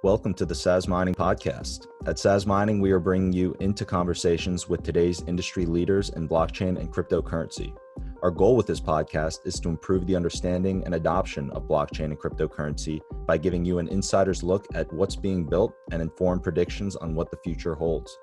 Welcome to the Sazmining podcast. At Sazmining, we are bringing you into conversations with today's industry leaders in blockchain and cryptocurrency. Our goal with this podcast is to improve the understanding and adoption of blockchain and cryptocurrency by giving you an insider's look at what's being built and informed predictions on what the future holds.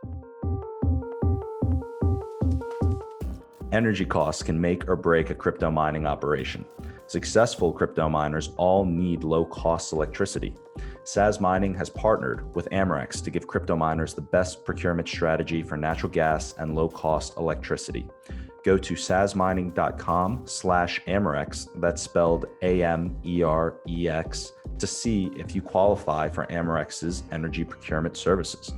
Energy costs can make or break a crypto mining operation. Successful crypto miners all need low-cost electricity. Sazmining has partnered with Amerex to give crypto miners the best procurement strategy for natural gas and low-cost electricity. Go to sazmining.com/Amerex, that's spelled AMEREX, to see if you qualify for Amerex's energy procurement services.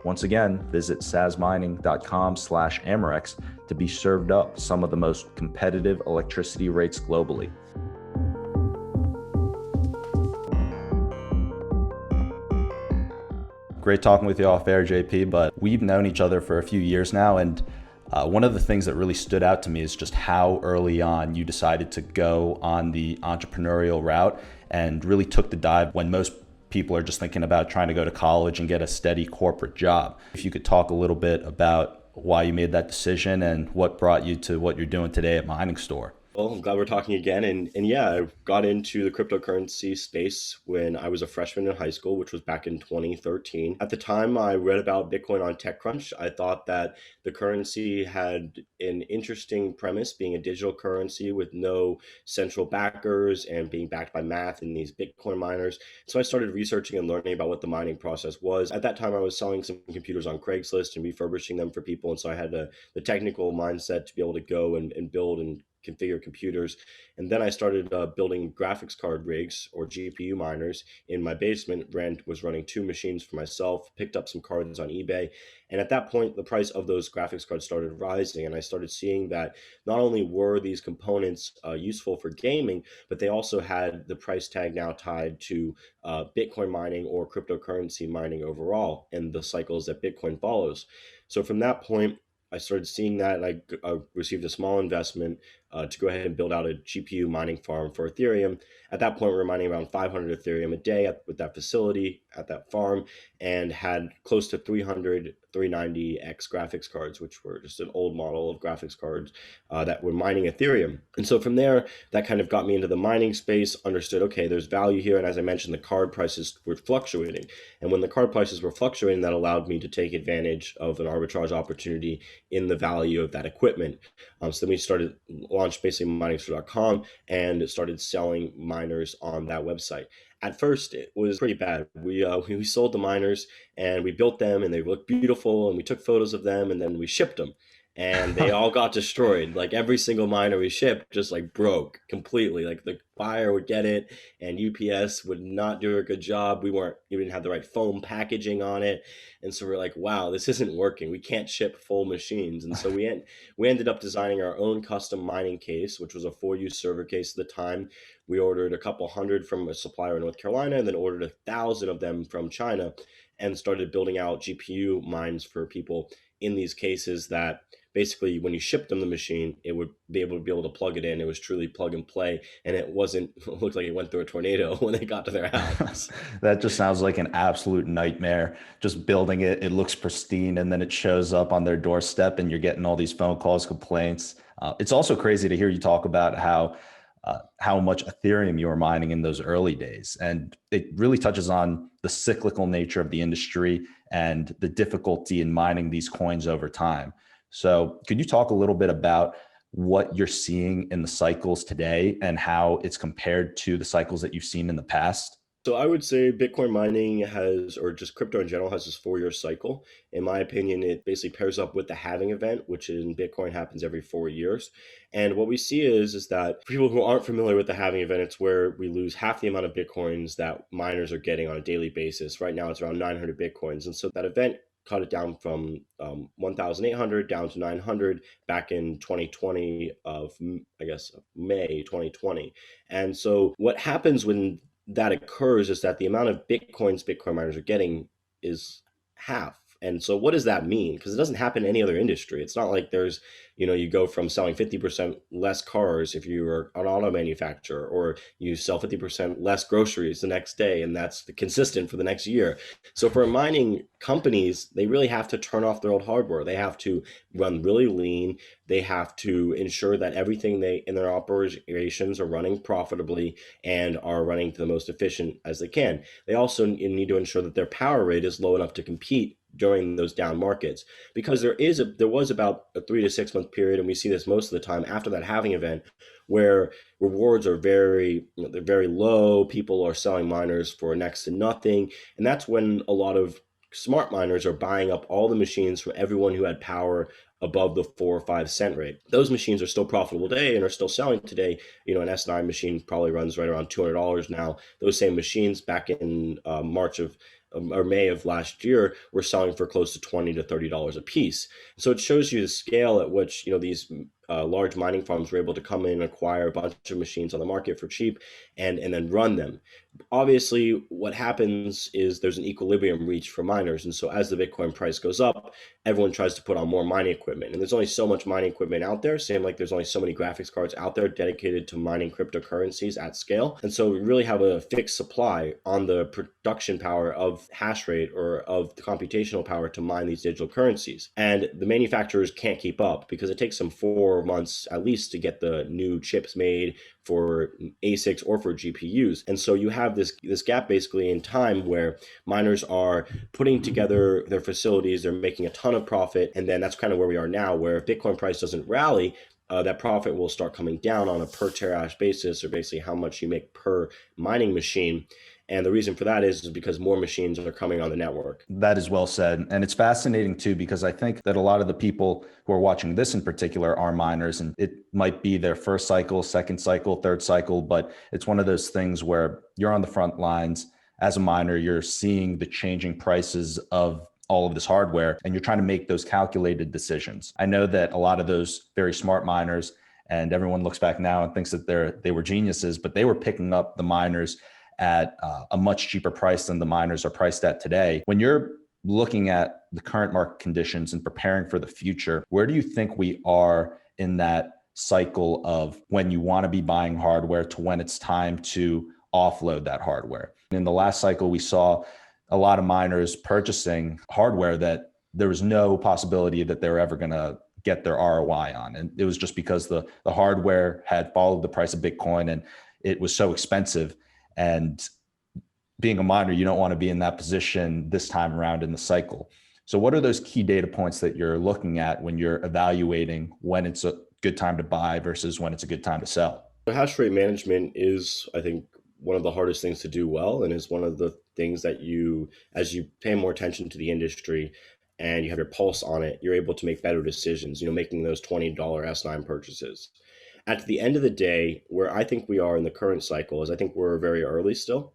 Once again, visit sazmining.com/Amerex to be served up some of the most competitive electricity rates globally. Great talking with you off air, JP, but we've known each other for a few years now, and one of the things that really stood out to me is just how early on you decided to go on the entrepreneurial route and really took the dive when most people are just thinking about trying to go to college and get a steady corporate job. If you could talk a little bit about why you made that decision and what brought you to what you're doing today at MiningStore. Well, I'm glad we're talking again. And yeah, I got into the cryptocurrency space when I was a freshman in high school, which was back in 2013. At the time, I read about Bitcoin on TechCrunch. I thought that the currency had an interesting premise, being a digital currency with no central backers and being backed by math and these Bitcoin miners. So I started researching and learning about what the mining process was. At that time, I was selling some computers on Craigslist and refurbishing them for people. And so I had the technical mindset to be able to go and build and configure computers. And then I started building graphics card rigs or GPU miners in my basement. Was running 2 machines for myself, picked up some cards on eBay. And at that point, the price of those graphics cards started rising. And I started seeing that not only were these components useful for gaming, but they also had the price tag now tied to Bitcoin mining or cryptocurrency mining overall and the cycles that Bitcoin follows. So from that point, I started seeing that, and I received a small investment to go ahead and build out a GPU mining farm for Ethereum. At that point, we were mining around 500 Ethereum a day with that facility at that farm, and had close to 300 390X graphics cards, which were just an old model of graphics cards that were mining Ethereum. And so from there, that kind of got me into the mining space, understood, okay, there's value here. And as I mentioned, the card prices were fluctuating. And when the card prices were fluctuating, that allowed me to take advantage of an arbitrage opportunity in the value of that equipment. So then we launched basically MiningStore.com and started selling miners on that website. At first, it was pretty bad. We sold the miners and we built them and they looked beautiful and we took photos of them and then we shipped them. And they all got destroyed. Like every single miner we shipped just like broke completely. Like the buyer would get it and UPS would not do a good job. We didn't have the right foam packaging on it. And so we're like, wow, this isn't working. We can't ship full machines. And so we ended up designing our own custom mining case, which was a 4-use server case at the time. We ordered a couple hundred from a supplier in North Carolina and then ordered 1,000 of them from China and started building out GPU mines for people in these cases that basically when you shipped them the machine, it would be able to plug it in. It was truly plug and play. And it looked like it went through a tornado when they got to their house. That just sounds like an absolute nightmare. Just building it, it looks pristine, and then it shows up on their doorstep and you're getting all these phone calls, complaints. It's also crazy to hear you talk about how much Ethereum you were mining in those early days. And it really touches on the cyclical nature of the industry and the difficulty in mining these coins over time. So could you talk a little bit about what you're seeing in the cycles today and how it's compared to the cycles that you've seen in the past? So I would say Bitcoin mining or just crypto in general, has this 4-year cycle. In my opinion, it basically pairs up with the halving event, which in Bitcoin happens every 4 years. And what we see is that for people who aren't familiar with the halving event, it's where we lose half the amount of Bitcoins that miners are getting on a daily basis. Right now, it's around 900 Bitcoins. And so that event cut it down from 1,800 down to 900 back in 2020 May 2020. And so what happens when that occurs is that the amount of Bitcoin miners are getting is half. And so what does that mean? Because it doesn't happen in any other industry. It's not like there's, you go from selling 50% less cars if you are an auto manufacturer, or you sell 50% less groceries the next day, and that's consistent for the next year. So for mining companies, they really have to turn off their old hardware. They have to run really lean. They have to ensure that everything they in their operations are running profitably and are running to the most efficient as they can. They also need to ensure that their power rate is low enough to compete during those down markets, because there was about a 3 to 6 month period, and we see this most of the time after that halving event, where rewards are they're very low. People are selling miners for next to nothing, and that's when a lot of smart miners are buying up all the machines from everyone who had power above the 4 or 5 cent rate. Those machines are still profitable today and are still selling today. An S9 machine probably runs right around $200 now. Those same machines back in March of or May of last year were selling for close to $20 to $30 a piece. So it shows you the scale at which these large mining farms were able to come in and acquire a bunch of machines on the market for cheap and then run them. Obviously, what happens is there's an equilibrium reached for miners. And so as the Bitcoin price goes up, everyone tries to put on more mining equipment. And there's only so much mining equipment out there, same like there's only so many graphics cards out there dedicated to mining cryptocurrencies at scale. And so we really have a fixed supply on the production power of hash rate or of the computational power to mine these digital currencies. And the manufacturers can't keep up because it takes them 4 months at least to get the new chips made for ASICs or for GPUs. And so you have this gap basically in time where miners are putting together their facilities, they're making a ton of profit, and then that's kind of where we are now, where if Bitcoin price doesn't rally, that profit will start coming down on a per terahash basis, or basically how much you make per mining machine. And the reason for that is because more machines are coming on the network. That is well said. And it's fascinating too, because I think that a lot of the people who are watching this in particular are miners, and it might be their first cycle, second cycle, third cycle, but it's one of those things where you're on the front lines as a miner, you're seeing the changing prices of all of this hardware, and you're trying to make those calculated decisions. I know that a lot of those very smart miners, and everyone looks back now and thinks that they were geniuses, but they were picking up the miners at a much cheaper price than the miners are priced at today. When you're looking at the current market conditions and preparing for the future, where do you think we are in that cycle of when you want to be buying hardware to when it's time to offload that hardware? In the last cycle, we saw a lot of miners purchasing hardware that there was no possibility that they were ever going to get their ROI on. And it was just because the hardware had followed the price of Bitcoin and it was so expensive. And being a miner, you don't want to be in that position this time around in the cycle. So what are those key data points that you're looking at when you're evaluating when it's a good time to buy versus when it's a good time to sell? The hash rate management is, I think, one of the hardest things to do well, and is one of the things that as you pay more attention to the industry and you have your pulse on it, you're able to make better decisions, making those $20 S9 purchases. At the end of the day, where I think we are in the current cycle is I think we're very early still.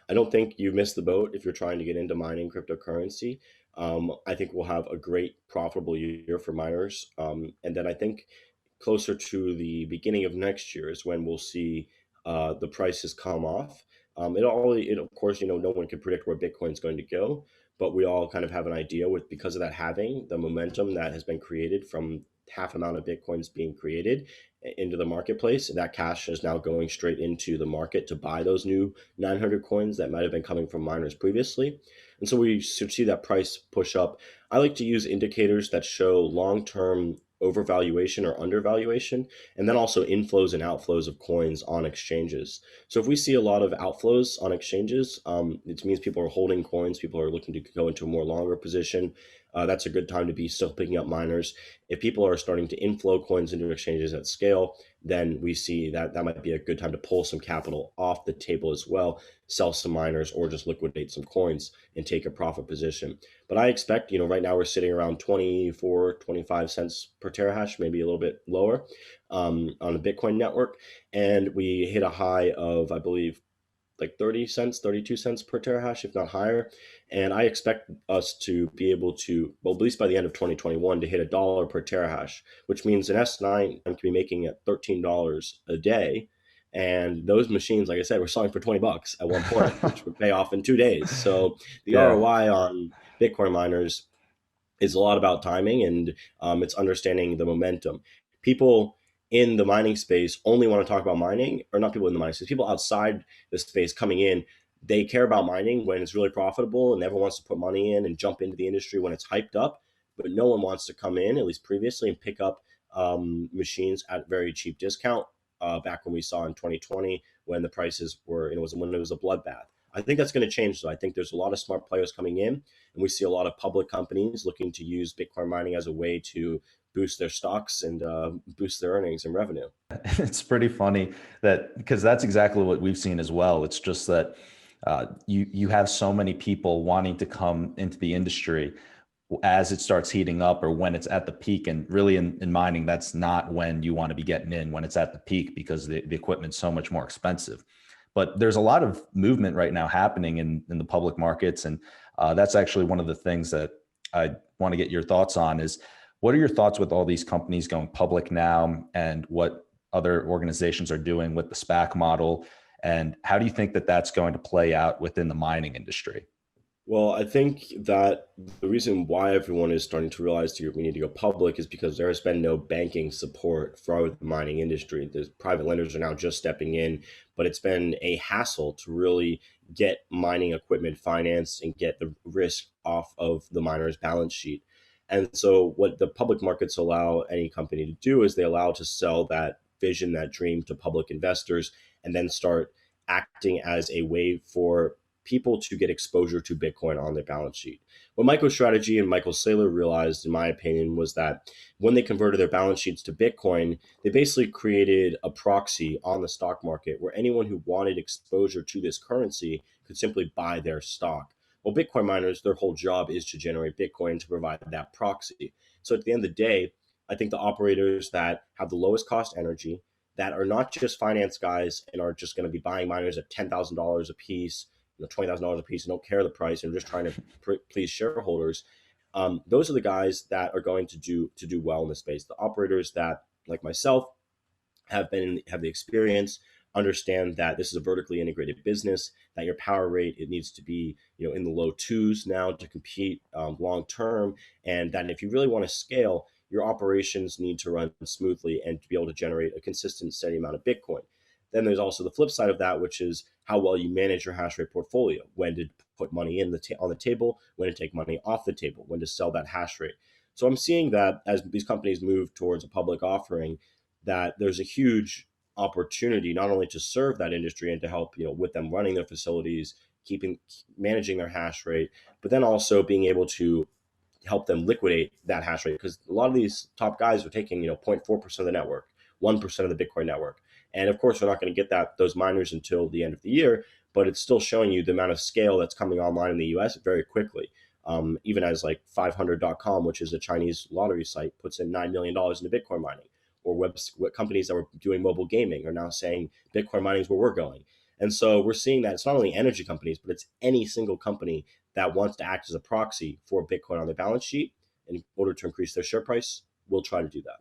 I don't think you missed the boat if you're trying to get into mining cryptocurrency. I think we'll have a great profitable year for miners. And then I think closer to the beginning of next year is when we'll see the prices come off. Of course, no one can predict where Bitcoin's going to go, but we all kind of have an idea because of that halving, the momentum that has been created from half amount of Bitcoins being created into the marketplace. That cash is now going straight into the market to buy those new 900 coins that might have been coming from miners previously. And so we should see that price push up. I like to use indicators that show long-term overvaluation or undervaluation, and then also inflows and outflows of coins on exchanges. So if we see a lot of outflows on exchanges, it means people are holding coins, people are looking to go into a more longer position. That's a good time to be still picking up miners. If people are starting to inflow coins into exchanges at scale, then we see that might be a good time to pull some capital off the table as well, sell some miners, or just liquidate some coins and take a profit position. But I expect, right now we're sitting around 24, 25 cents per terahash, maybe a little bit lower on the Bitcoin network. And we hit a high of, I believe, like 30 cents, 32 cents per terahash, if not higher. And I expect us to be able to, well, at least by the end of 2021, to hit $1 per terahash, which means an S9 can be making at $13 a day. And those machines, like I said, were selling for $20 at one point, which would pay off in 2 days. So the ROI on Bitcoin miners is a lot about timing, and it's understanding the momentum. People in the mining space only want to talk about mining, or not people in the mining space, people outside the space coming in. They care about mining when it's really profitable and everyone wants to put money in and jump into the industry when it's hyped up. But no one wants to come in, at least previously, and pick up machines at very cheap discount. Back when we saw in 2020 when the prices were, when it was a bloodbath. I think that's going to change. So I think there's a lot of smart players coming in, and we see a lot of public companies looking to use Bitcoin mining as a way to boost their stocks and boost their earnings and revenue. It's pretty funny that, because that's exactly what we've seen as well. It's just that you have so many people wanting to come into the industry as it starts heating up or when it's at the peak. And really in mining, that's not when you want to be getting in, when it's at the peak, because the equipment's so much more expensive. But there's a lot of movement right now happening in the public markets. And that's actually one of the things that I want to get your thoughts on is, what are your thoughts with all these companies going public now, and what other organizations are doing with the SPAC model? And how do you think that that's going to play out within the mining industry? Well, I think that the reason why everyone is starting to realize we need to go public is because there has been no banking support for the mining industry. The private lenders are now just stepping in, but it's been a hassle to really get mining equipment financed and get the risk off of the miner's balance sheet. And so, what the public markets allow any company to do is they allow to sell that vision, that dream to public investors, and then start acting as a way for people to get exposure to Bitcoin on their balance sheet. What MicroStrategy and Michael Saylor realized, in my opinion, was that when they converted their balance sheets to Bitcoin, they basically created a proxy on the stock market where anyone who wanted exposure to this currency could simply buy their stock. Well, Bitcoin miners, their whole job is to generate Bitcoin to provide that proxy. So at the end of the day, I think the operators that have the lowest cost energy, that are not just finance guys and are just going to be buying miners at $10,000 a piece, $20,000 a piece, and don't care the price and are just trying to please shareholders. Those are the guys that are going to do well in the space. The operators that, like myself, have the experience, understand that this is a vertically integrated business, that your power rate, it needs to be in the low twos now to compete long term, and that if you really want to scale, your operations need to run smoothly and to be able to generate a consistent steady amount of Bitcoin. Then there's also the flip side of that, which is how well you manage your hash rate portfolio, when to put money on the table, when to take money off the table, when to sell that hash rate. So I'm seeing that as these companies move towards a public offering, that there's a huge opportunity not only to serve that industry and to help with them running their facilities, keeping managing their hash rate, but then also being able to help them liquidate that hash rate, because a lot of these top guys are taking 0.4% of the network, 1% of the Bitcoin network. And of course, we're not going to get those miners until the end of the year, but it's still showing you the amount of scale that's coming online in the US very quickly. Even as like 500.com, which is a Chinese lottery site, puts in $9 million into Bitcoin mining, or what companies that were doing mobile gaming are now saying Bitcoin mining is where we're going. And so we're seeing that it's not only energy companies, but it's any single company that wants to act as a proxy for Bitcoin on their balance sheet in order to increase their share price will try to do that.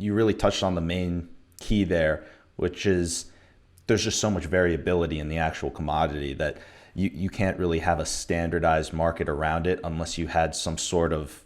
you really touched on the main key there, which is there's just so much variability in the actual commodity that you can't really have a standardized market around it unless you had some sort of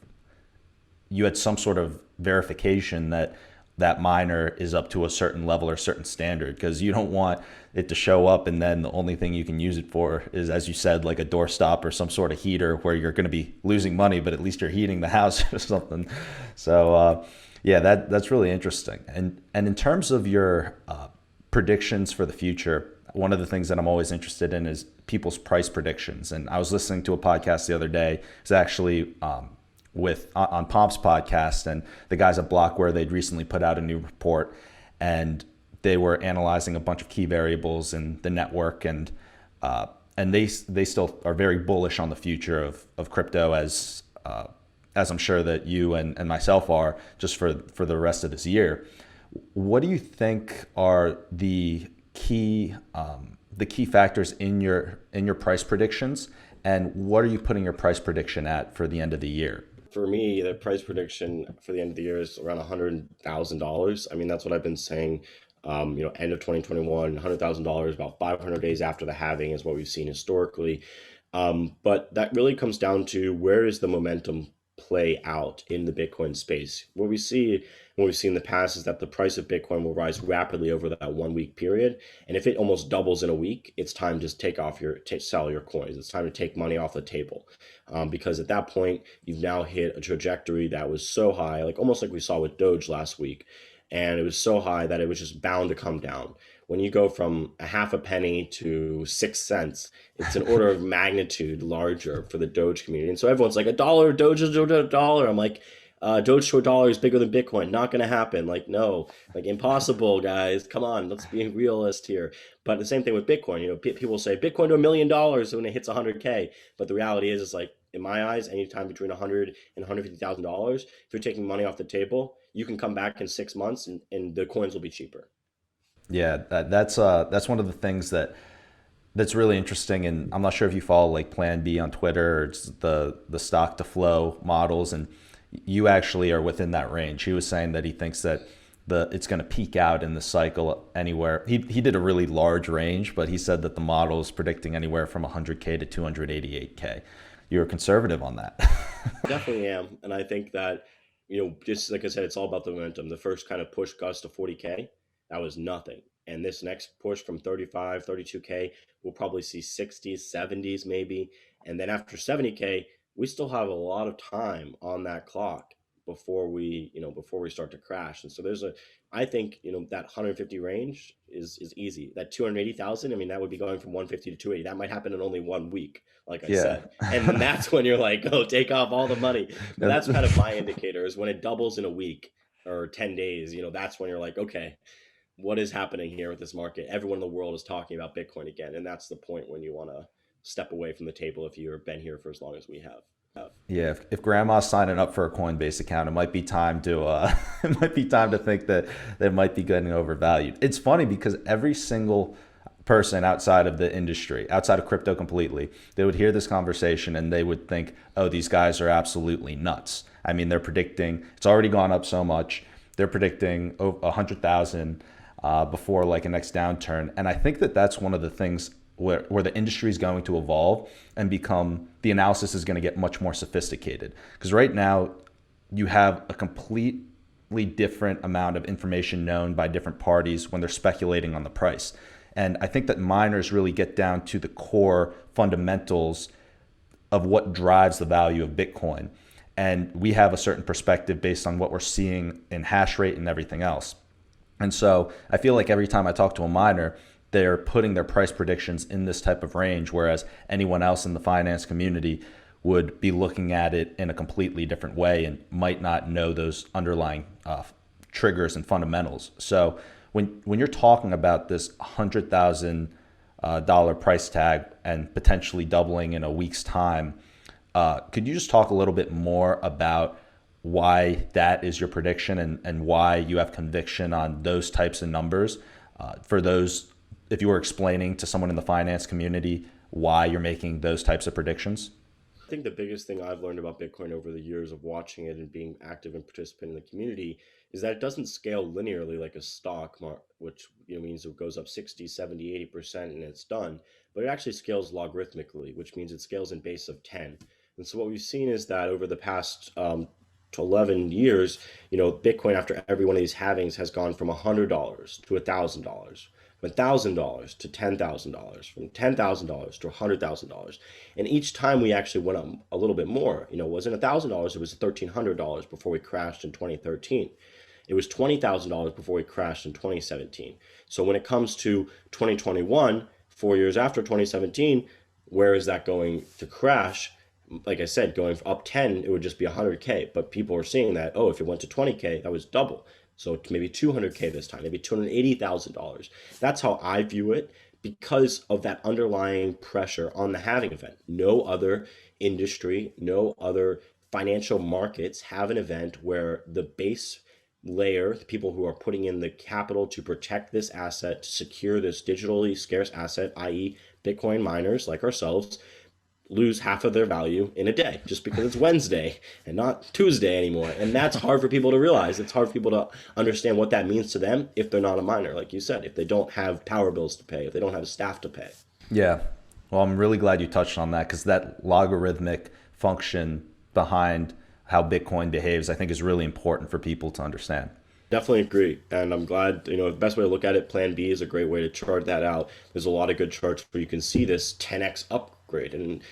verification that that miner is up to a certain level or certain standard, because you don't want it to show up and then the only thing you can use it for is, as you said, like a doorstop or some sort of heater where you're going to be losing money, but at least you're heating the house or something. So yeah, that's really interesting. And in terms of your predictions for the future, one of the things that I'm always interested in is people's price predictions. And I was listening to a podcast the other day. It's actually with on Pomp's podcast, and the guys at Blockware, they'd recently put out a new report, and they were analyzing a bunch of key variables in the network, and they still are very bullish on the future of crypto, as I'm sure that you and myself are, just for the rest of this year. What do you think are the key factors in your price predictions, and what are you putting your price prediction at for the end of the year? For me, the price prediction for the end of the year is around $100,000. I mean, that's what I've been saying. End of 2021, $100,000, about 500 days after the halving is what we've seen historically. But that really comes down to, where is the momentum play out in the Bitcoin space? What we've seen in the past is that the price of Bitcoin will rise rapidly over that 1 week period. And if it almost doubles in a week, it's time to sell your coins. It's time to take money off the table. Because at that point, you've now hit a trajectory that was so high, like almost like we saw with Doge last week. And it was so high that it was just bound to come down. When you go from a half a penny to 6 cents, it's an order of magnitude larger for the Doge community. And so everyone's like, $1, Doge is $1. I'm like, Doge to $1 is bigger than Bitcoin. Not going to happen. Like, no, like impossible, guys. Come on, let's be realist here. But the same thing with Bitcoin. People say Bitcoin to $1 million when it hits 100K. But the reality is like, in my eyes, anytime between $100,000 and $150,000, if you're taking money off the table, you can come back in 6 months and the coins will be cheaper. Yeah, that's one of the things that's really interesting. And I'm not sure if you follow like Plan B on Twitter, or it's the stock to flow models, and you actually are within that range. He was saying that he thinks that it's going to peak out in the cycle anywhere. He did a really large range, but he said that the model is predicting anywhere from 100K to 288K. You're conservative on that. Definitely am. And I think that, just like I said, it's all about the momentum. The first kind of push Gus to 40K, that was nothing. And this next push from 35, 32K, we'll probably see 60s, 70s maybe. And then after 70K, we still have a lot of time on that clock before we start to crash. And so I think, that 150 range is easy. That 280,000, I mean, that would be going from 150 to 280. That might happen in only 1 week, like I said. And then that's when you're like, oh, take off all the money. But that's kind of my indicator, is when it doubles in a week or 10 days, that's when you're like, okay, what is happening here with this market? Everyone in the world is talking about Bitcoin again. And that's the point when you want to step away from the table if you've been here for as long as we have. Yeah, if grandma's signing up for a Coinbase account, it might be time to think that they might be getting overvalued. It's funny because every single person outside of the industry, outside of crypto completely, they would hear this conversation and they would think, oh, these guys are absolutely nuts. I mean, they're predicting, it's already gone up so much. They're predicting 100,000 before like a next downturn. And I think that that's one of the things where the industry is going to evolve and the analysis is going to get much more sophisticated. Because right now you have a completely different amount of information known by different parties when they're speculating on the price. And I think that miners really get down to the core fundamentals of what drives the value of Bitcoin. And we have a certain perspective based on what we're seeing in hash rate and everything else. And so I feel like every time I talk to a miner, they're putting their price predictions in this type of range, whereas anyone else in the finance community would be looking at it in a completely different way and might not know those underlying triggers and fundamentals. So when you're talking about this $100,000 price tag and potentially doubling in a week's time, could you just talk a little bit more about why that is your prediction and why you have conviction on those types of numbers? For those, if you were explaining to someone in the finance community why you're making those types of predictions? I think the biggest thing I've learned about Bitcoin over the years of watching it and being active and participant in the community is that it doesn't scale linearly like a stock, which means it goes up 60, 70, 80% and it's done. But it actually scales logarithmically, which means it scales in base of 10. And so what we've seen is that over the past to 11 years, Bitcoin after every one of these halvings has gone from $100 to $1,000, from $1,000 to $10,000, from $10,000 to $100,000. And each time we actually went up a little bit more. It wasn't $1,000, it was $1,300 before we crashed in 2013. It was $20,000 before we crashed in 2017. So when it comes to 2021, 4 years after 2017, where is that going to crash? Like I said, going up 10, it would just be 100K. But people are seeing that, oh, if it went to 20K, that was double. So maybe 200K this time, maybe $280,000. That's how I view it because of that underlying pressure on the halving event. No other industry, no other financial markets have an event where the base layer, the people who are putting in the capital to protect this asset, to secure this digitally scarce asset, i.e., Bitcoin miners like ourselves, lose half of their value in a day just because it's Wednesday and not Tuesday anymore. And that's hard for people to realize. It's hard for people to understand what that means to them if they're not a miner, like you said, if they don't have power bills to pay, if they don't have staff to pay. Yeah. Well, I'm really glad you touched on that because that logarithmic function behind how Bitcoin behaves, I think, is really important for people to understand. Definitely agree. And I'm glad, the best way to look at it, Plan B is a great way to chart that out. There's a lot of good charts where you can see this 10x upgrade. And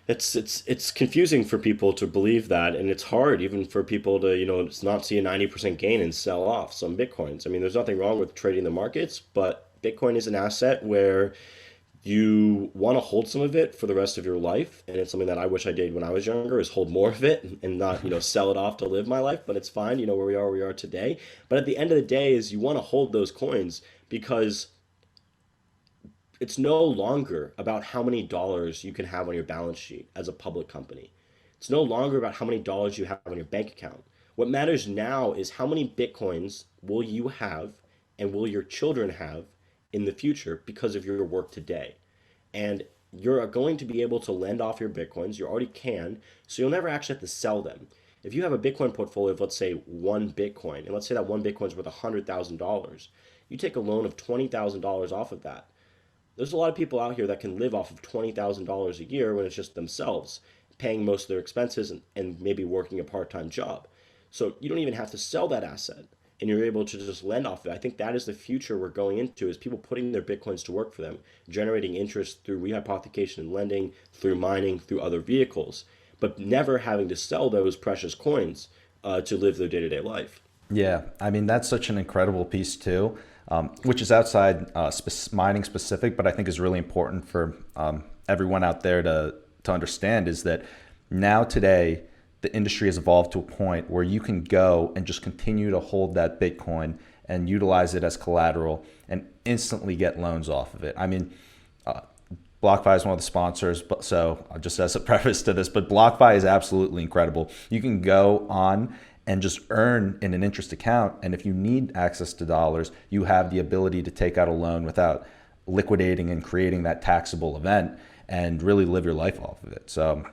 it's confusing for people to believe that, and it's hard even for people to not see a 90% gain and sell off some bitcoins. I mean, there's nothing wrong with trading the markets, but Bitcoin is an asset where you want to hold some of it for the rest of your life, and it's something that I wish I did when I was younger, is hold more of it and not sell it off to live my life. But it's fine, where we are today. But at the end of the day is you want to hold those coins because it's no longer about how many dollars you can have on your balance sheet as a public company. It's no longer about how many dollars you have on your bank account. What matters now is how many bitcoins will you have and will your children have in the future because of your work today. And you're going to be able to lend off your bitcoins. You already can, so you'll never actually have to sell them. If you have a Bitcoin portfolio of, let's say, one Bitcoin, and let's say that one Bitcoin is worth $100,000, you take a loan of $20,000 off of that. There's a lot of people out here that can live off of $20,000 a year when it's just themselves paying most of their expenses and maybe working a part-time job. So you don't even have to sell that asset and you're able to just lend off it. I think that is the future we're going into, is people putting their bitcoins to work for them, generating interest through rehypothecation and lending, through mining, through other vehicles, but never having to sell those precious coins to live their day-to-day life. Yeah, I mean, that's such an incredible piece too, which is outside mining specific, but I think is really important for everyone out there to understand, is that now today, the industry has evolved to a point where you can go and just continue to hold that Bitcoin and utilize it as collateral and instantly get loans off of it. I mean, BlockFi is one of the sponsors, but so just as a preface to this, but BlockFi is absolutely incredible. You can go on and just earn in an interest account, and if you need access to dollars, you have the ability to take out a loan without liquidating and creating that taxable event and really live your life off of it. So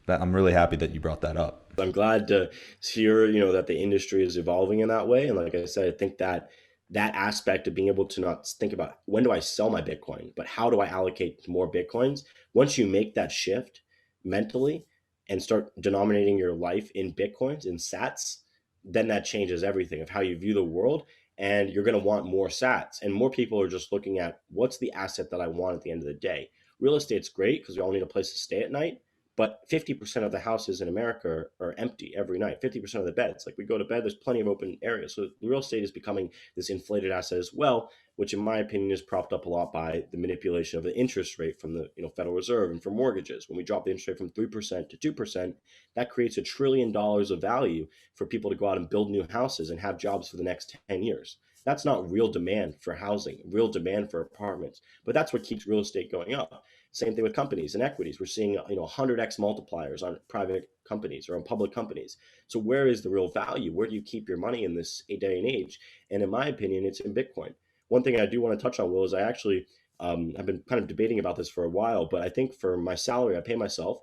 I'm really happy that you brought that up. I'm glad to hear, that the industry is evolving in that way. And like I said, I think that that aspect of being able to not think about when do I sell my Bitcoin, but how do I allocate more Bitcoins? Once you make that shift mentally and start denominating your life in Bitcoins, in sats, then that changes everything of how you view the world. And you're going to want more sats. And more people are just looking at what's the asset that I want at the end of the day. Real estate's great because we all need a place to stay at night. But 50% of the houses in America are empty every night. 50% of the beds, like we go to bed, there's plenty of open areas. So real estate is becoming this inflated asset as well, which in my opinion is propped up a lot by the manipulation of the interest rate from the Federal Reserve and for mortgages. When we drop the interest rate from 3% to 2%, that creates $1 trillion of value for people to go out and build new houses and have jobs for the next 10 years. That's not real demand for housing, real demand for apartments, but that's what keeps real estate going up. Same thing with companies and equities. We're seeing 100x multipliers on private companies or on public companies. So where is the real value? Where do you keep your money in this day and age? And in my opinion, it's in Bitcoin. One thing I do want to touch on, Will, is I actually I've been kind of debating about this for a while, but I think for my salary, I pay myself.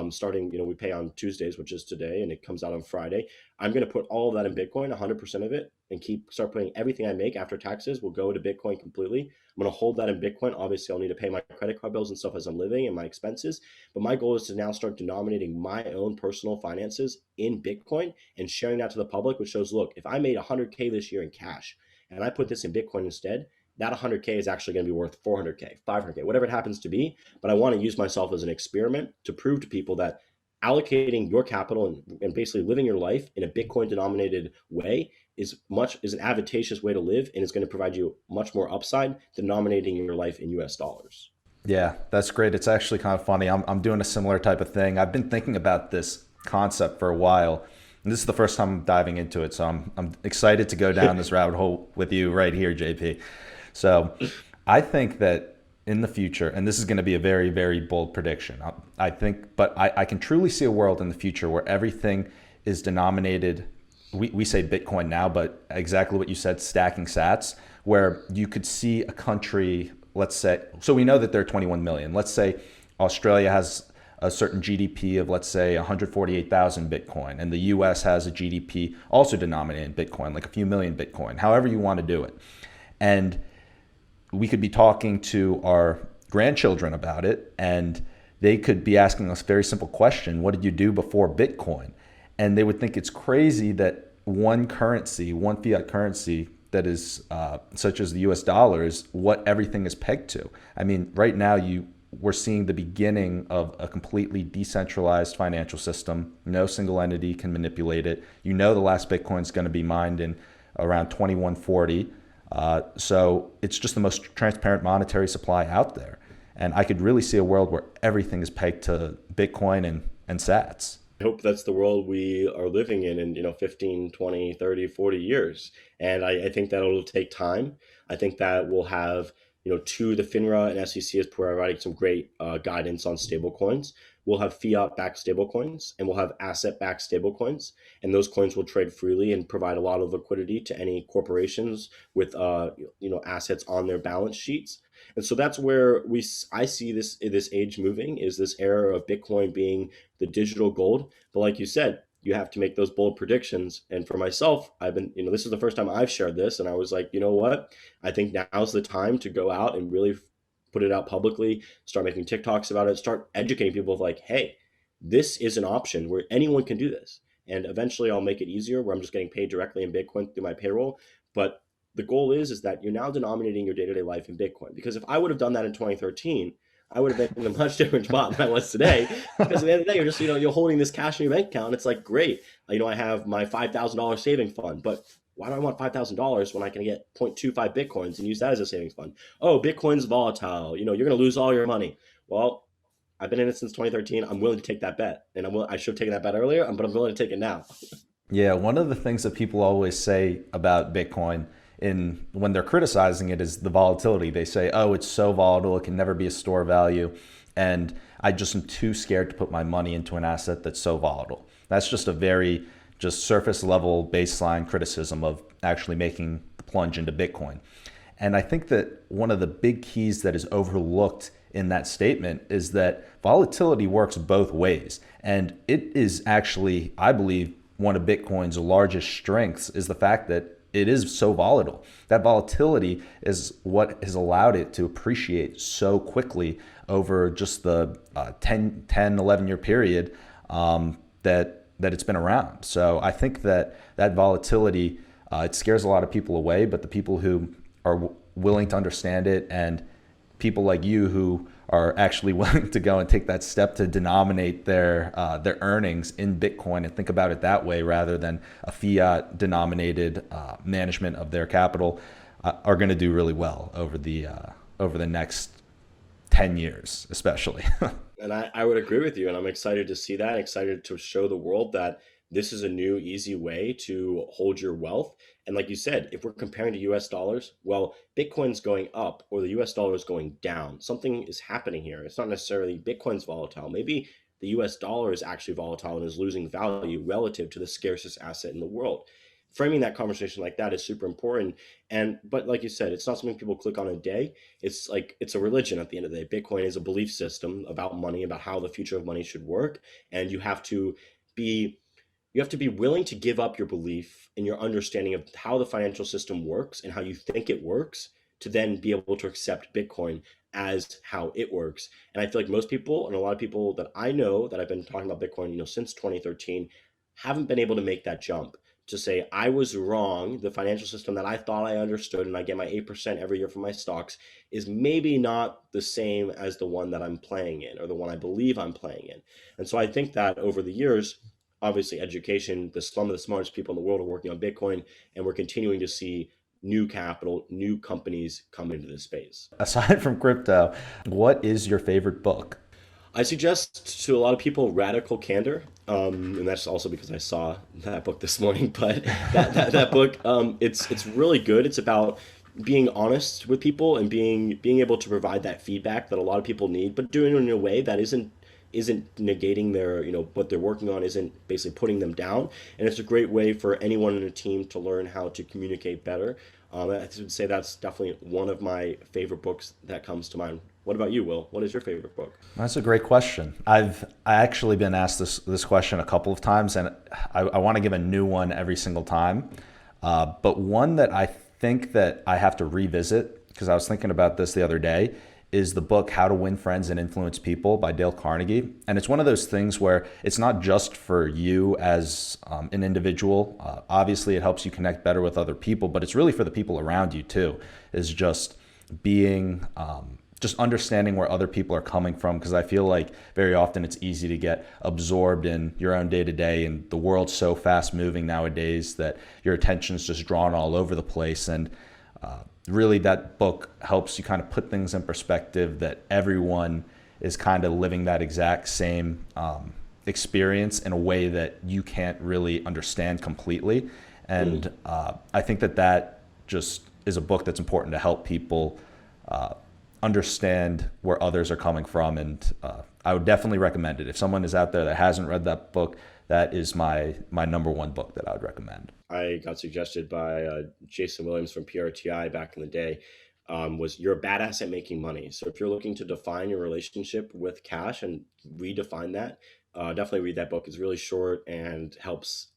starting, we pay on Tuesdays, which is today, and it comes out on Friday. I'm going to put all of that in Bitcoin, 100% of it, and start putting everything I make after taxes will go to Bitcoin completely. I'm going to hold that in Bitcoin. Obviously, I'll need to pay my credit card bills and stuff as I'm living and my expenses. But my goal is to now start denominating my own personal finances in Bitcoin and sharing that to the public, which shows, look, if I made 100K this year in cash and I put this in Bitcoin instead, that 100K is actually going to be worth 400K, 500K, whatever it happens to be. But I want to use myself as an experiment to prove to people that allocating your capital and basically living your life in a Bitcoin denominated way is an advantageous way to live, and it's going to provide you much more upside than denominating your life in US dollars. Yeah, that's great. It's actually kind of funny. I'm doing a similar type of thing. I've been thinking about this concept for a while, and this is the first time I'm diving into it. So I'm excited to go down this rabbit hole with you right here, JP. So I think that in the future, and this is going to be a very, very bold prediction, I think, but I can truly see a world in the future where everything is denominated. We say Bitcoin now, but exactly what you said, stacking sats, where you could see a country, let's say, so we know that there are 21 million. Let's say Australia has a certain GDP of, let's say, 148,000 Bitcoin, and the US has a GDP also denominated in Bitcoin, like a few million Bitcoin, however you want to do it. And we could be talking to our grandchildren about it, and they could be asking us a very simple question: what did you do before Bitcoin? And they would think it's crazy that one currency, one fiat currency that is such as the US dollar, is what everything is pegged to. I mean, right now we're seeing the beginning of a completely decentralized financial system. No single entity can manipulate it. The last Bitcoin is going to be mined in around 2140. So it's just the most transparent monetary supply out there. And I could really see a world where everything is pegged to Bitcoin and sats. I hope that's the world we are living in 15, 20, 30, 40 years. And I think that it'll take time. I think that we'll have, the FINRA and SEC is providing some great guidance on stablecoins. We'll have fiat-backed stablecoins, and we'll have asset-backed stablecoins, and those coins will trade freely and provide a lot of liquidity to any corporations with assets on their balance sheets. And so that's where I see this age moving, is this era of Bitcoin being the digital gold. But like you said, you have to make those bold predictions. And for myself, I've been, this is the first time I've shared this, and I was like, you know what? I think now's the time to go out and really put it out publicly, start making TikToks about it, start educating people of like, hey, this is an option where anyone can do this. And eventually I'll make it easier where I'm just getting paid directly in Bitcoin through my payroll. But the goal is that you're now denominating your day-to-day life in Bitcoin. Because if I would have done that in 2013, I would have been in a much different spot than I was today. Because at the end of the day, you're just, you're holding this cash in your bank account. And it's like, great, I have my $5,000 saving fund, but why do I want $5,000 when I can get 0.25 Bitcoins and use that as a savings fund? Oh, Bitcoin's volatile. You're going to lose all your money. Well, I've been in it since 2013. I'm willing to take that bet. And I should have taken that bet earlier, but I'm willing to take it now. Yeah, one of the things that people always say about Bitcoin when they're criticizing it is the volatility. They say, oh, it's so volatile, it can never be a store value. And I just am too scared to put my money into an asset that's so volatile. That's just a very surface level baseline criticism of actually making the plunge into Bitcoin. And I think that one of the big keys that is overlooked in that statement is that volatility works both ways. And it is actually, I believe, one of Bitcoin's largest strengths is the fact that it is so volatile. That volatility is what has allowed it to appreciate so quickly over just the 10, 11-year period that it's been around. So I think that volatility, it scares a lot of people away, but the people who are willing to understand it, and people like you who are actually willing to go and take that step to denominate their earnings in Bitcoin and think about it that way rather than a fiat denominated management of their capital, are going to do really well over the next 10 years, especially. And I would agree with you, and I'm excited to see that, excited to show the world that this is a new, easy way to hold your wealth. And like you said, if we're comparing to US dollars, well, Bitcoin's going up or the US dollar is going down. Something is happening here. It's not necessarily Bitcoin's volatile. Maybe the US dollar is actually volatile and is losing value relative to the scarcest asset in the world. framing that conversation like that is super important. And but like you said, it's not something people click on a day. It's like it's a religion at the end of the day. Bitcoin is a belief system about money, about how the future of money should work, and be you have to be willing to give up your belief and your understanding of how the financial system works and how you think it works to then be able to accept Bitcoin as how it works. And I feel like most people and a lot of people that I know that I've been talking about Bitcoin, since 2013, haven't been able to make that jump to say I was wrong. The financial system that I thought I understood and I get my 8% every year from my stocks is maybe not the same as the one that I'm playing in or the one I believe I'm playing in. And so I think that over the years, obviously education, some of the smartest people in the world are working on Bitcoin, and we're continuing to see new capital, new companies come into this space. Aside from crypto, what is your favorite book? I suggest to a lot of people Radical Candor, and that's also because I saw that book this morning. But that book, it's really good. It's about being honest with people and being able to provide that feedback that a lot of people need, but doing it in a way that isn't negating their what they're working on, isn't basically putting them down. And it's a great way for anyone in a team to learn how to communicate better. I would say that's definitely one of my favorite books that comes to mind. What about you, Will? What is your favorite book? That's a great question. I actually been asked this question a couple of times, and I want to give a new one every single time. But one that I think that I have to revisit, because I was thinking about this the other day, is the book How to Win Friends and Influence People by Dale Carnegie. And it's one of those things where it's not just for you as an individual. Obviously, it helps you connect better with other people, but it's really for the people around you too, is just being, just understanding where other people are coming from. Because I feel like very often it's easy to get absorbed in your own day to day, and the world's so fast moving nowadays that your attention is just drawn all over the place. And really that book helps you kind of put things in perspective, that everyone is kind of living that exact same experience in a way that you can't really understand completely. And I think that just is a book that's important to help people understand where others are coming from. And I would definitely recommend it. If someone is out there that hasn't read that book, that is my number one book that I would recommend. I got suggested by Jason Williams from PRTI back in the day. Was You're a badass at making money. So if you're looking to define your relationship with cash and redefine that, definitely read that book. It's really short and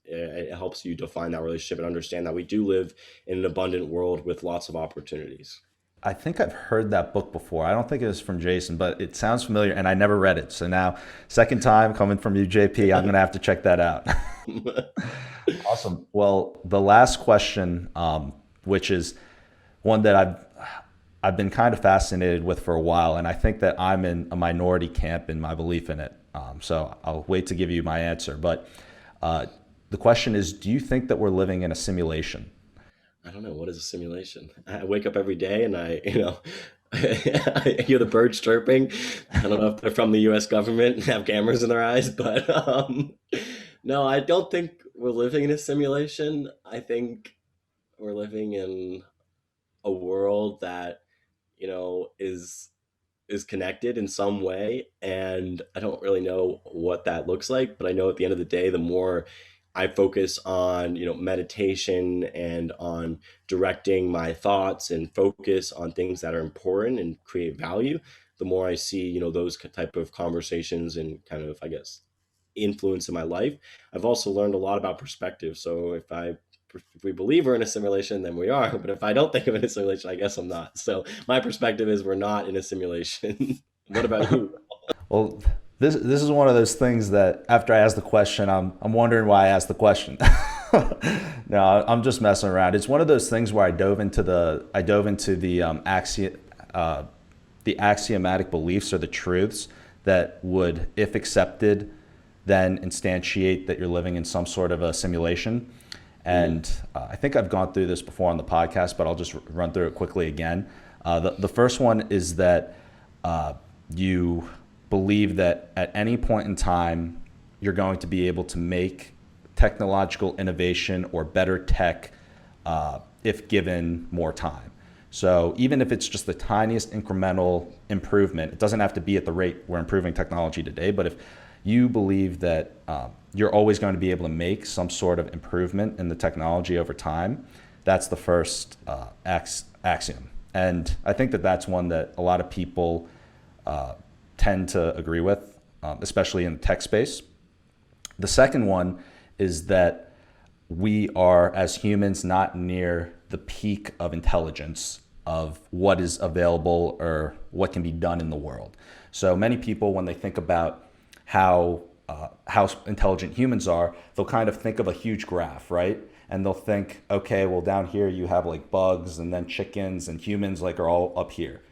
it helps you define that relationship and understand that we do live in an abundant world with lots of opportunities. I think I've heard that book before. I don't think it was from Jason, but it sounds familiar, and I never read it. So now, second time coming from you, JP, I'm going to have to check that out. Awesome. Well, the last question, which is one that I've been kind of fascinated with for a while, and I think that I'm in a minority camp in my belief in it. So I'll wait to give you my answer. But the question is, do you think that we're living in a simulation? I don't know. What is a simulation? I wake up every day and I hear the birds chirping. I don't know if they're from the US government and have cameras in their eyes, but no, I don't think we're living in a simulation. I think we're living in a world that, is connected in some way. And I don't really know what that looks like, but I know at the end of the day, the more I focus on, meditation and on directing my thoughts and focus on things that are important and create value, the more I see, those type of conversations and kind of, I guess, influence in my life. I've also learned a lot about perspective. So if we believe we're in a simulation, then we are. But if I don't think I'm in a simulation, I guess I'm not. So my perspective is we're not in a simulation. What about you? Well, this is one of those things that after I ask the question, I'm wondering why I asked the question. No, I'm just messing around. It's one of those things where I dove into the the axiomatic beliefs or the truths that would, if accepted, then instantiate that you're living in some sort of a simulation. And I think I've gone through this before on the podcast, but I'll just run through it quickly again. The first one is that you believe that at any point in time, you're going to be able to make technological innovation or better tech if given more time. So even if it's just the tiniest incremental improvement, it doesn't have to be at the rate we're improving technology today, but if you believe that you're always going to be able to make some sort of improvement in the technology over time. That's the first axiom. And I think that that's one that a lot of people tend to agree with, especially in the tech space. The second one is that we are, as humans, not near the peak of intelligence of what is available or what can be done in the world. So many people, when they think about how intelligent humans are, they'll kind of think of a huge graph, right? And they'll think, okay, well, down here you have like bugs, and then chickens, and humans like are all up here.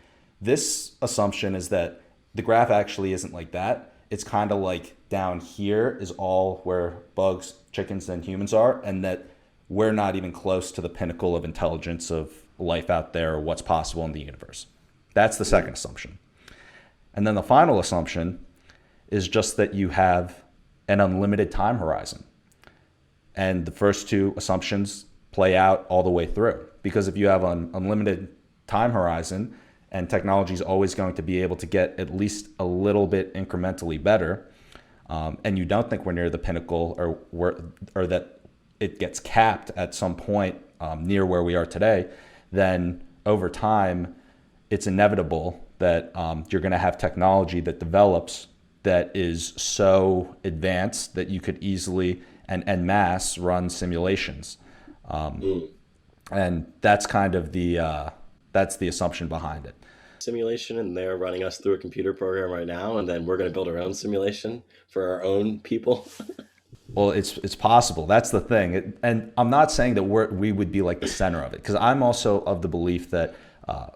This assumption is that the graph actually isn't like that. It's kind of like down here is all where bugs, chickens, and humans are, and that we're not even close to the pinnacle of intelligence of life out there or what's possible in the universe. That's the second assumption. And then the final assumption is just that you have an unlimited time horizon. And the first two assumptions play out all the way through. Because if you have an unlimited time horizon and technology is always going to be able to get at least a little bit incrementally better, and you don't think we're near the pinnacle or that it gets capped at some point near where we are today, then over time, it's inevitable that you're going to have technology that develops that is so advanced that you could easily and en masse run simulations. And that's kind of that's the assumption behind it. Simulation, and they're running us through a computer program right now, and then we're going to build our own simulation for our own people. Well, it's possible. That's the thing. And I'm not saying that we would be like the center of it, because I'm also of the belief that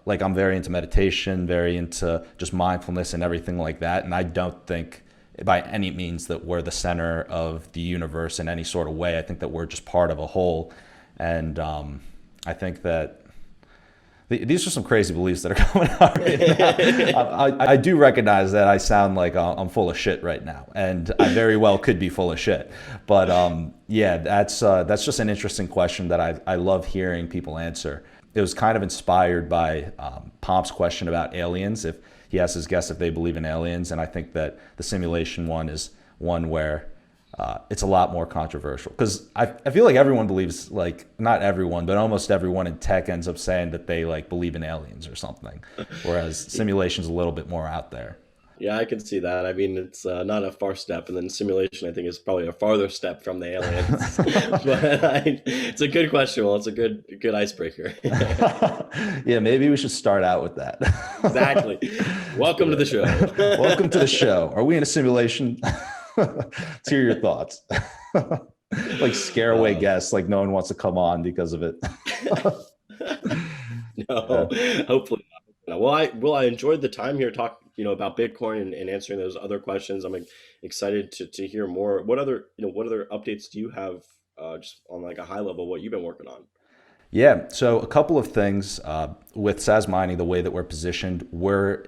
like I'm very into meditation, very into just mindfulness and everything like that. And I don't think by any means that we're the center of the universe in any sort of way. I think that we're just part of a whole. And I think that these are some crazy beliefs that are coming out right now. I do recognize that I sound like I'm full of shit right now, and I very well could be full of shit. But yeah, that's just an interesting question that I love hearing people answer. It was kind of inspired by Pomp's question about aliens. If he asks his guests if they believe in aliens, and I think that the simulation one is one where it's a lot more controversial, because I feel like everyone believes, like not everyone, but almost everyone in tech ends up saying that they like believe in aliens or something, whereas simulation's a little bit more out there. Yeah, I can see that. I mean, it's not a far step, and then simulation, I think, is probably a farther step from the aliens. But it's a good question. Well, it's a good icebreaker. Yeah, maybe we should start out with that. Exactly. Welcome to the show. Welcome to the show. Are we in a simulation? Let's hear your thoughts. Like scare away guests, like no one wants to come on because of it. No, hopefully not. Well, I enjoyed the time here talking, about Bitcoin and answering those other questions. I'm excited to hear more. What other updates do you have, just on like a high level, what you've been working on? Yeah, so a couple of things with Sazmining, the way that we're positioned, we're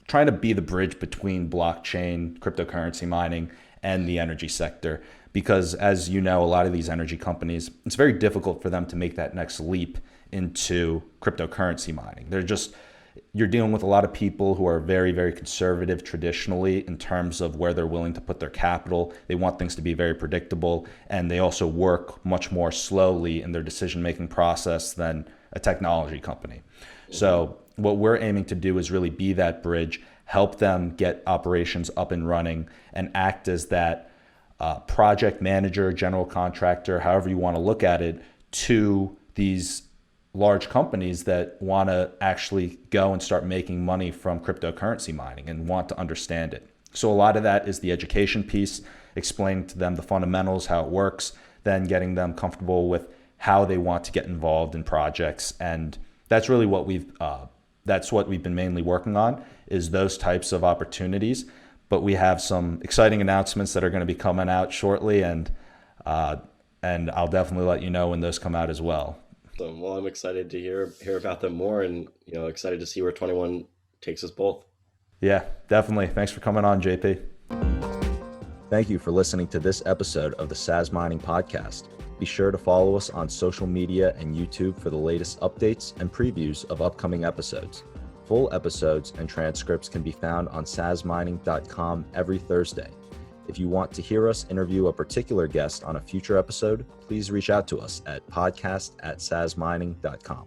trying to be the bridge between blockchain, cryptocurrency mining, and the energy sector. Because as you know, a lot of these energy companies, it's very difficult for them to make that next leap into cryptocurrency mining. You're dealing with a lot of people who are very, very conservative traditionally in terms of where they're willing to put their capital. They want things to be very predictable, and they also work much more slowly in their decision-making process than a technology company. So what we're aiming to do is really be that bridge, help them get operations up and running, and act as that project manager, general contractor, however you want to look at it, to these large companies that want to actually go and start making money from cryptocurrency mining and want to understand it. So a lot of that is the education piece, explaining to them the fundamentals, how it works, then getting them comfortable with how they want to get involved in projects. And that's really what we've been mainly working on, is those types of opportunities. But we have some exciting announcements that are going to be coming out shortly, and I'll definitely let you know when those come out as well. Well, I'm excited to hear about them more, and excited to see where 21 takes us both. Yeah, definitely. Thanks for coming on, JP. Thank you for listening to this episode of the Sazmining podcast. Be sure to follow us on social media and YouTube for the latest updates and previews of upcoming episodes. Full episodes and transcripts can be found on sazmining.com every Thursday. If you want to hear us interview a particular guest on a future episode, please reach out to us at podcast@sazmining.com.